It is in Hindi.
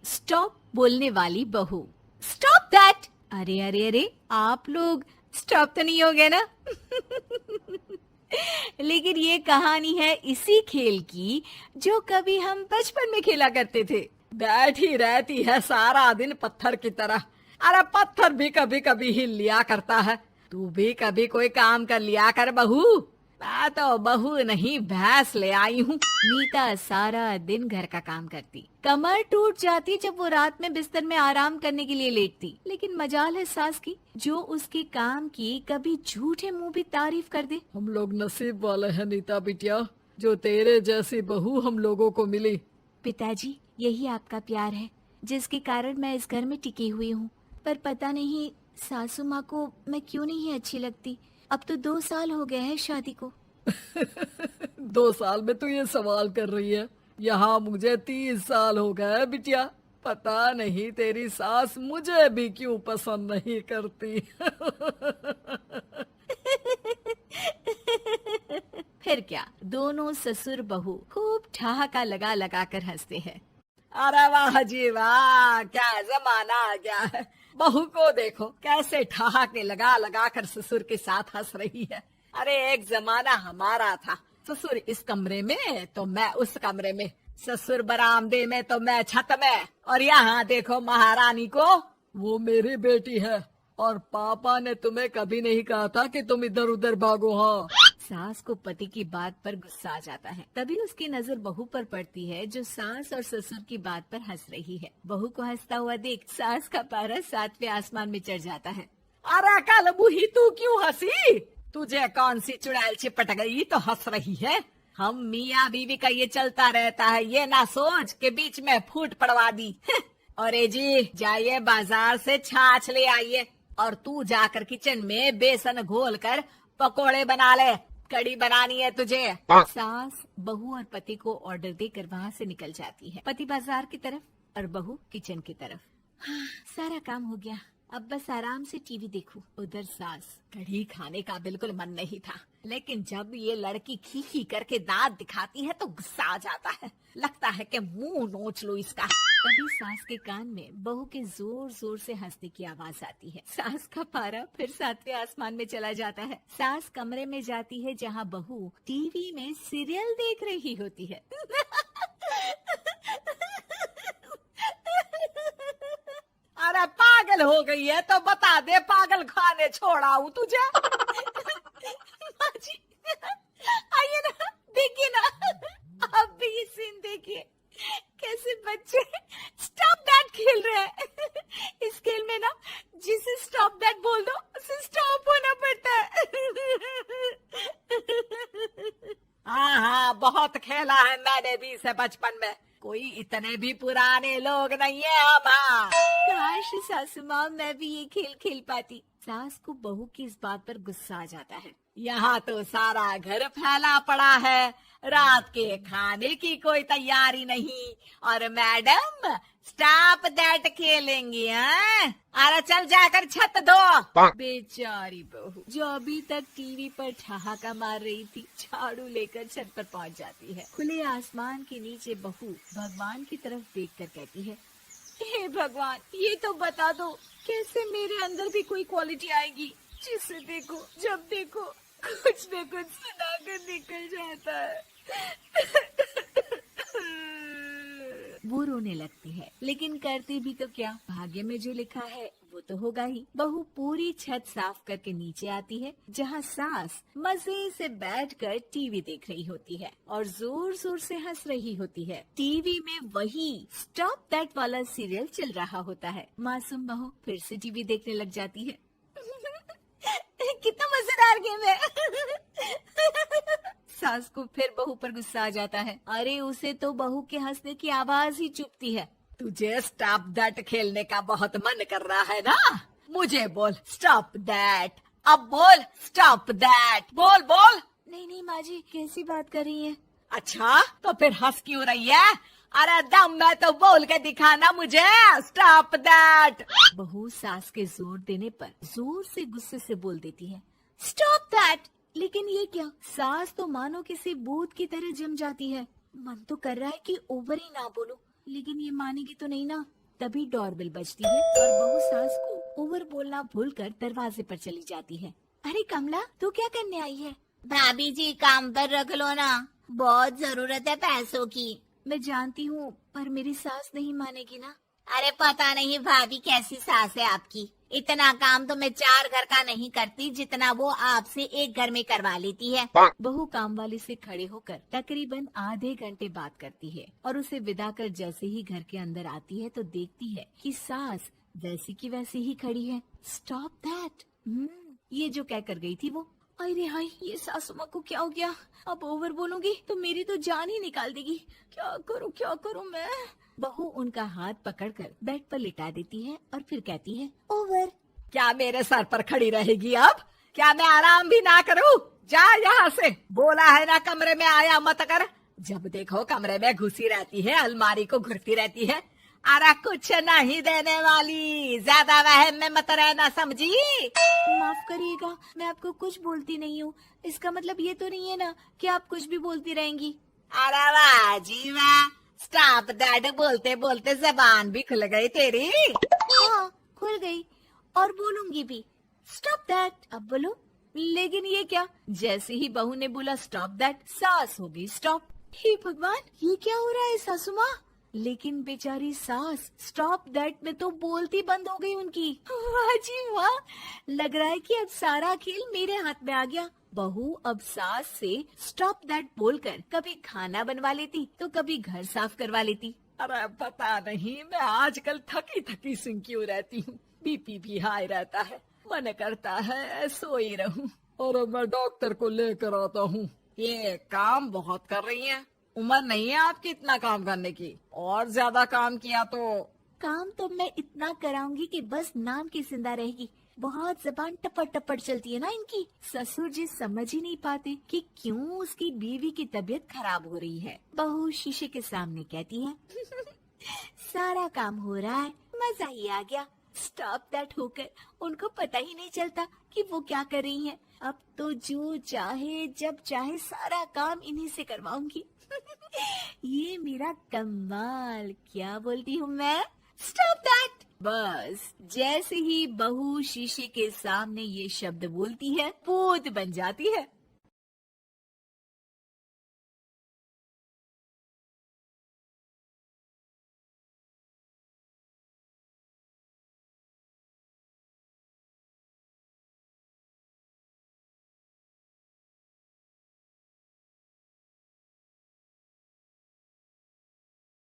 स्टॉप बोलने वाली बहू। Stop that. अरे अरे अरे, आप लोग स्टॉप तो नहीं हो गए ना? लेकिन ये कहानी है इसी खेल की जो कभी हम बचपन में खेला करते थे। बैठी रहती है सारा दिन पत्थर की तरह। अरे पत्थर भी कभी कभी हिल लिया करता है। तू भी कभी कोई काम कर लिया कर बहू। मैं तो बहू नहीं भैंस ले आई हूँ। नीता सारा दिन घर का काम करती, कमर टूट जाती जब वो रात में बिस्तर में आराम करने के लिए लेटती। लेकिन मजाल है सास की, जो उसके काम की कभी झूठे मुंह भी तारीफ कर दे। हम लोग नसीब वाले हैं नीता बिटिया, जो तेरे जैसी बहू हम लोगों को मिली। पिताजी, यही आपका प्यार है जिसके कारण मैं इस घर में टिकी हुई हूँ। पर पता नहीं सासू माँ को मैं क्यों नहीं अच्छी लगती। अब तो 2 साल हो गए हैं शादी को। 2 साल में तू ये सवाल कर रही है? यहाँ मुझे 30 साल हो गए बिटिया। पता नहीं तेरी सास मुझे भी क्यों पसंद नहीं करती। फिर क्या, दोनों ससुर बहू खूब ठहाका लगा लगा कर हंसते हैं। अरे वाह जी वाह, क्या जमाना आ गया है। बहू को देखो कैसे ठहाके लगा लगा कर ससुर के साथ हंस रही है। अरे एक जमाना हमारा था, ससुर इस कमरे में तो मैं उस कमरे में, ससुर बरामदे में तो मैं छत में। और यहाँ देखो महारानी को, वो मेरी बेटी है। और पापा ने तुम्हें कभी नहीं कहा था कि तुम इधर उधर भागो। हाँ, सास को पति की बात पर गुस्सा आ जाता है। तभी उसकी नजर बहू पर पड़ती है जो सास और ससुर की बात पर हंस रही है। बहू को हंसता हुआ देख सास का पारा 7वें आसमान में चढ़ जाता है। अरे कल बुही तू क्यों हंसी? तुझे कौन सी चुड़ैल चिपट गई तो हंस रही है? हम मियाँ बीवी का ये चलता रहता है, ये ना सोच के बीच में फूट पड़वा दी। अरे जी जाइए बाजार से छाछ ले आइए, और तू जाकर किचन में बेसन घोल कर पकोड़े बना ले, कड़ी बनानी है तुझे। सास बहू और पति को ऑर्डर देकर वहाँ से निकल जाती है। पति बाजार की तरफ और बहू किचन की तरफ। हाँ, सारा काम हो गया, अब बस आराम से टीवी देखूं। उधर सास, कढ़ी खाने का बिल्कुल मन नहीं था, लेकिन जब ये लड़की खी खी करके दांत दिखाती है तो गुस्सा आ जाता है। लगता है कि मुंह नोच लो इसका। तभी सास के कान में बहू के जोर जोर से हंसने की आवाज आती है। सास का पारा फिर 7वें आसमान में चला जाता है। सास कमरे में जाती है जहाँ बहू टीवी में सीरियल देख रही होती है। अरे पागल हो गई है तो बता दे, पागल खाने छोड़ाऊं तुझे? माँ जी, आइए ना, देखिए ना, आप भी ये सीन देखिए, कैसे बच्चे स्टॉप दैट खेल रहे हैं। इस खेल में ना जिसे स्टॉप दैट बोल दो उसे स्टॉप होना पड़ता है। हाँ हाँ, बहुत खेला है मैंने भी इसे बचपन में। कोई इतने भी पुराने लोग नहीं है हम। हाँ, काश सासू माँ मैं भी ये खेल खेल पाती। सास को बहू की इस बात पर गुस्सा आ जाता है। यहाँ तो सारा घर फैला पड़ा है, रात के खाने की कोई तैयारी नहीं, और मैडम स्टॉप दैट खेलेंगी। हाँ, अरे चल जाकर छत धो। बेचारी बहू जो अभी तक टीवी पर ठहाका मार रही थी, झाड़ू लेकर छत पर पहुंच जाती है। खुले आसमान के नीचे बहू भगवान की तरफ देखकर कहती है, हे भगवान, ये तो बता दो कैसे मेरे अंदर भी कोई क्वालिटी आएगी जिसे देखो जब देखो कुछ न कुछ सुनाकर निकल जाता है। वो रोने लगती है, लेकिन करती भी तो क्या, भाग्य में जो लिखा है वो तो होगा ही। बहू पूरी छत साफ करके नीचे आती है जहाँ सास मजे से बैठकर टीवी देख रही होती है और जोर जोर से हंस रही होती है। टीवी में वही स्टॉप दैट वाला सीरियल चल रहा होता है। मासूम बहू फिर से टीवी देखने लग जाती है। कितना मजेदार गेम है। सास को फिर बहू पर गुस्सा आ जाता है। अरे उसे तो बहू के हंसने की आवाज ही चुभती है। तुझे स्टॉप दैट खेलने का बहुत मन कर रहा है ना? मुझे बोल स्टॉप दैट, अब बोल स्टॉप दैट, बोल बोल। नहीं नहीं माँ जी, कैसी बात कर रही है? अच्छा तो फिर हंस क्यों रही है? अरे दम में तो बोल के दिखाना मुझे स्टॉप दैट। बहू सास के जोर देने पर जोर से गुस्से से बोल देती है, स्टॉप दैट। लेकिन ये क्या, सास तो मानो किसी भूत की तरह जम जाती है। मन तो कर रहा है कि ओवर ही ना बोलूं, लेकिन ये मानेगी तो नहीं ना। तभी डोरबेल बजती है और बहू सास को ओवर बोलना भूलकर दरवाजे पर चली जाती है। अरे कमला, तू क्या करने आई है? भाभी जी काम पर रख लो ना, बहुत जरूरत है पैसों की। मैं जानती हूँ, पर मेरी सास नहीं मानेगी ना। अरे पता नहीं भाभी कैसी सास है आपकी, इतना काम तो मैं 4 घर का नहीं करती जितना वो आपसे एक घर में करवा लेती है। बहू काम वाली से खड़े होकर तकरीबन आधे घंटे बात करती है और उसे विदा कर जैसे ही घर के अंदर आती है तो देखती है कि सास वैसी की वैसी ही खड़ी है। Stop that. ये जो कह कर गई थी वो। अरे हाय, ये सासू माँ को क्या हो गया? अब ओवर बोलूंगी तो मेरी तो जान ही निकाल देगी। क्या करूँ मैं? बहू उनका हाथ पकड़कर बेड पर लिटा देती है और फिर कहती है, ओवर। क्या मेरे सर पर खड़ी रहेगी अब? क्या मैं आराम भी ना करूं? जा यहाँ से, बोला है ना कमरे में आया मत कर। जब देखो कमरे में घुसी रहती है, अलमारी को घुरती रहती है। अरे कुछ नहीं देने वाली, ज्यादा वहम में मत रहना, समझी? माफ करिएगा, मैं आपको कुछ बोलती नहीं हूँ। इसका मतलब ये तो नहीं है ना कि आप कुछ भी बोलती रहेंगी। अरे वाह जी वाह, स्टॉप दैट बोलते बोलते जबान भी खुल गई तेरी। हाँ, खुल गई और बोलूंगी भी। Stop that. अब बोलो। लेकिन ये क्या? जैसे ही बहू ने बोला स्टॉप दैट, सास हो गई स्टॉप। हे भगवान, ये क्या हो रहा है सासू माँ? लेकिन बेचारी सास स्टॉप दैट में तो बोलती बंद हो गई उनकी। वाह जी वाह, लग रहा है कि अब सारा खेल मेरे हाथ में आ गया। बहू अब सास से स्टॉप दैट बोलकर कभी खाना बनवा लेती तो कभी घर साफ करवा लेती। अरे पता नहीं, मैं आजकल थकी थकी सी क्यों रहती हूँ। बीपी भी हाई रहता है, मन करता है सोई रहूं। और मैं डॉक्टर को लेकर आता हूँ। ये काम बहुत कर रही हैं, उम्र नहीं है आपकी इतना काम करने की। और ज्यादा काम किया तो काम तो मैं इतना कराऊंगी कि बस नाम की जिंदा रहेगी। बहुत जबान टपट टपट चलती है ना इनकी। ससुर जी समझ ही नहीं पाते कि क्यों उसकी बीवी की तबीयत खराब हो रही है। बहू शीशे के सामने कहती है, सारा काम हो रहा है, मजा ही आ गया। स्टॉप दैट होकर उनको पता ही नहीं चलता कि वो क्या कर रही हैं। अब तो जो चाहे जब चाहे सारा काम इन्हीं से करवाऊंगी। ये मेरा कमाल। क्या बोलती हूँ मैं? Stop that. बस जैसे ही बहू शीशे के सामने ये शब्द बोलती है, भूत बन जाती है।